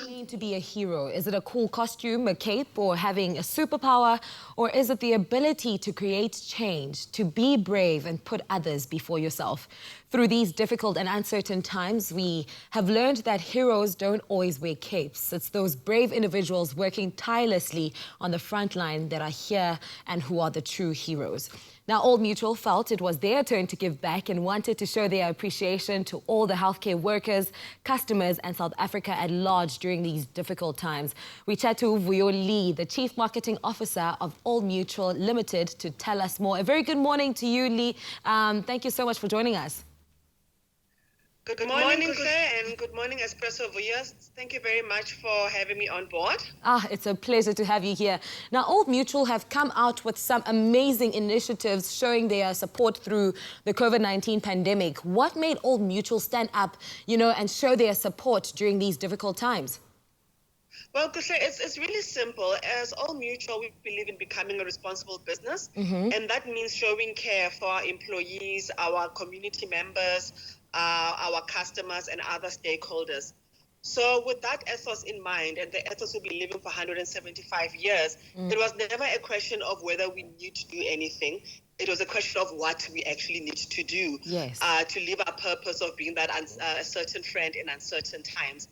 Mean to be a hero? Is it a cool costume, a cape, or having a superpower? Or is it the ability to create change, to be brave and put others before yourself? Through these difficult and uncertain times, we have learned that heroes don't always wear capes. It's those brave individuals working tirelessly on the front line that are here and who are the true heroes. Now, Old Mutual felt it was their turn to give back and wanted to show their appreciation to all the healthcare workers, customers and South Africa at large during these difficult times. We chat to Vuyo Lee, the Chief Marketing Officer of Old Mutual Limited, to tell us more. A very good morning to you, Lee. Thank you so much for joining us. Good morning, Kuse, and good morning, Espresso Viewers. Thank you very much for having me on board. It's a pleasure to have you here. Now, Old Mutual have come out with some amazing initiatives showing their support through the COVID-19 pandemic. What made Old Mutual stand up, and show their support during these difficult times? Well, Kuse, it's really simple. As Old Mutual, we believe in becoming a responsible business, and that means showing care for our employees, our community members, our customers and other stakeholders. So with that ethos in mind, and the ethos we've been living for 175 years, it was never a question of whether we need to do anything. It was a question of what we actually need to do to live our purpose of being that certain friend in uncertain times.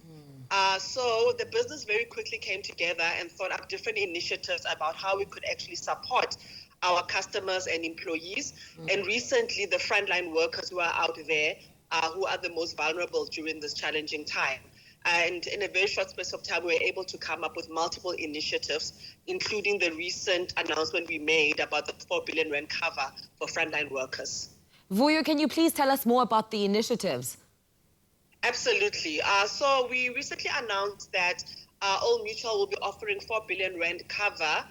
So the business very quickly came together and thought up different initiatives about how we could actually support our customers and employees, and recently the frontline workers who are out there, who are the most vulnerable during this challenging time. And in a very short space of time, we were able to come up with multiple initiatives, including the recent announcement we made about the 4 billion rand cover for frontline workers. Vuyo, can you please tell us more about the initiatives? Absolutely. So we recently announced that Old Mutual will be offering 4 billion rand cover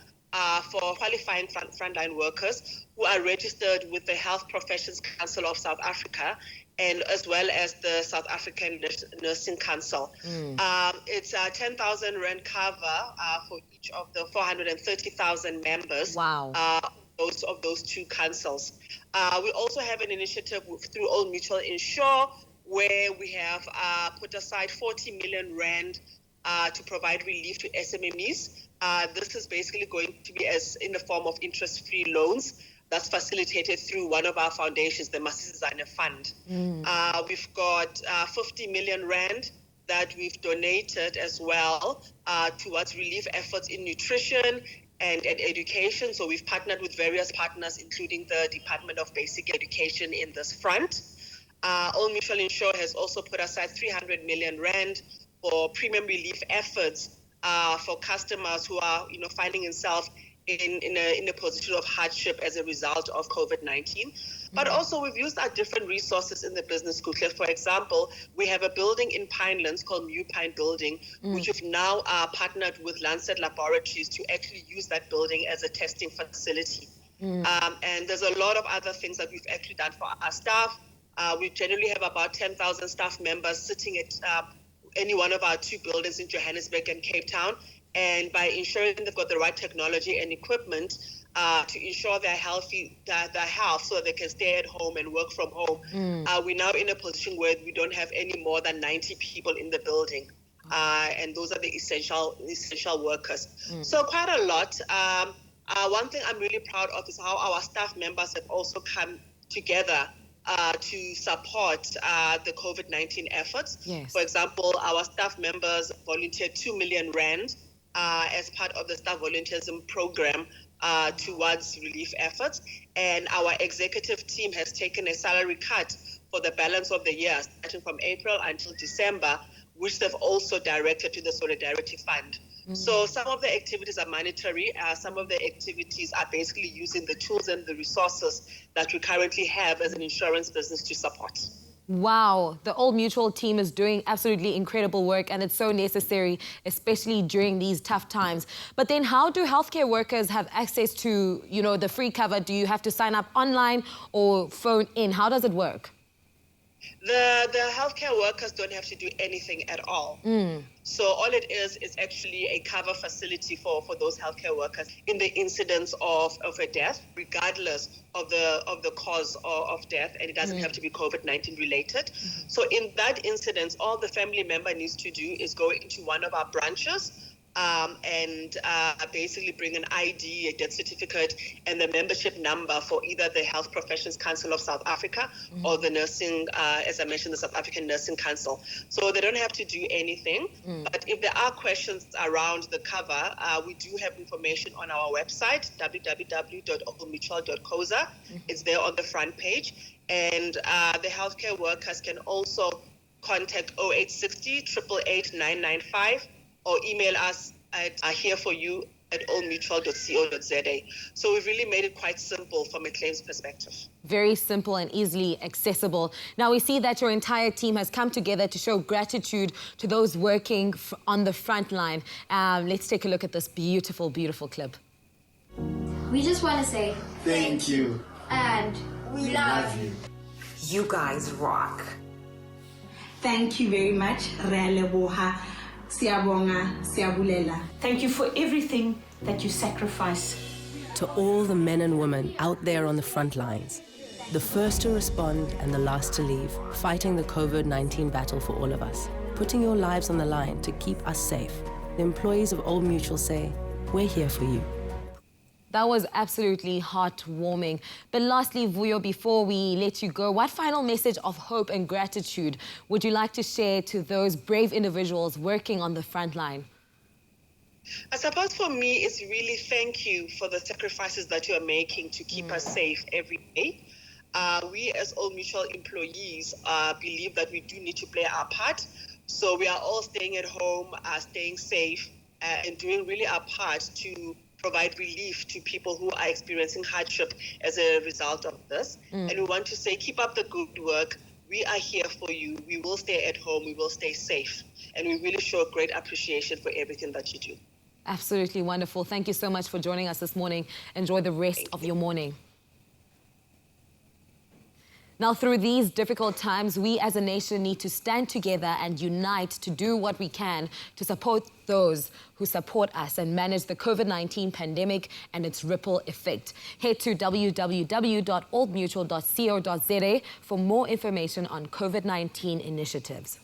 for qualifying frontline workers who are registered with the Health Professions Council of South Africa, and as well as the South African Nursing Council. It's a 10,000 rand cover for each of the 430,000 members. Wow. Of those two councils. We also have an initiative through Old Mutual Insure, where we have put aside 40 million rand to provide relief to SMMEs. This is basically going to be in the form of interest-free loans that's facilitated through one of our foundations, the Masizana Fund. We've got 50 million rand that we've donated as well towards relief efforts in nutrition and education. So we've partnered with various partners, including the Department of Basic Education in this front. Old Mutual Insure has also put aside 300 million rand for premium relief efforts for customers who are, finding themselves in a position of hardship as a result of COVID-19. But also we've used our different resources in the business. For example, we have a building in Pinelands called New Pine Building, which we've now partnered with Lancet Laboratories to actually use that building as a testing facility. And there's a lot of other things that we've actually done for our staff. We generally have about 10,000 staff members sitting at any one of our two buildings in Johannesburg and Cape Town. And by ensuring they've got the right technology and equipment to ensure their health so that they can stay at home and work from home, we're now in a position where we don't have any more than 90 people in the building. And those are the essential workers. So quite a lot. One thing I'm really proud of is how our staff members have also come together to support the COVID-19 efforts. For example, our staff members volunteered 2 million rand as part of the staff volunteerism program towards relief efforts. And our executive team has taken a salary cut for the balance of the year, starting from April until December, which they've also directed to the Solidarity Fund. So some of the activities are monetary. Some of the activities are basically using the tools and the resources that we currently have as an insurance business to support. Wow, the Old Mutual team is doing absolutely incredible work, and it's so necessary, especially during these tough times. But then how do healthcare workers have access to, the free cover? Do you have to sign up online or phone in? How does it work? The healthcare workers don't have to do anything at all. So all it is actually a cover facility for those healthcare workers in the incidence of a death, regardless of the cause of death, and it doesn't have to be COVID-19 related. So in that incidence, all the family member needs to do is go into one of our branches and basically bring an ID, a death certificate, and the membership number for either the Health Professions Council of South Africa or the nursing, as I mentioned, the South African Nursing Council. So they don't have to do anything. But if there are questions around the cover, we do have information on our website, www.oldmutual.coza. It's there on the front page. And the healthcare workers can also contact 0860 888 995 or email us at hereforyou@oldmutual.co.za. So we've really made it quite simple from a claims perspective. Very simple and easily accessible. Now we see that your entire team has come together to show gratitude to those working on the front line. Let's take a look at this beautiful, beautiful clip. We just want to say thank you. And we love you. You guys rock. Thank you very much. Re leboha. Siabonga, siabulela. Thank you for everything that you sacrifice. To all the men and women out there on the front lines, the first to respond and the last to leave, fighting the COVID-19 battle for all of us, putting your lives on the line to keep us safe. The employees of Old Mutual say, we're here for you. That was absolutely heartwarming. But lastly, Vuyo, before we let you go, what final message of hope and gratitude would you like to share to those brave individuals working on the front line? I suppose for me, it's really thank you for the sacrifices that you are making to keep us safe every day. We as Old Mutual employees believe that we do need to play our part. So we are all staying at home, staying safe, and doing really our part to provide relief to people who are experiencing hardship as a result of this. And we want to say, keep up the good work. We are here for you. We will stay at home. We will stay safe. And we really show great appreciation for everything that you do. Absolutely wonderful. Thank you so much for joining us this morning. Enjoy the rest of your morning. Now, through these difficult times, we as a nation need to stand together and unite to do what we can to support those who support us and manage the COVID-19 pandemic and its ripple effect. Head to www.oldmutual.co.za for more information on COVID-19 initiatives.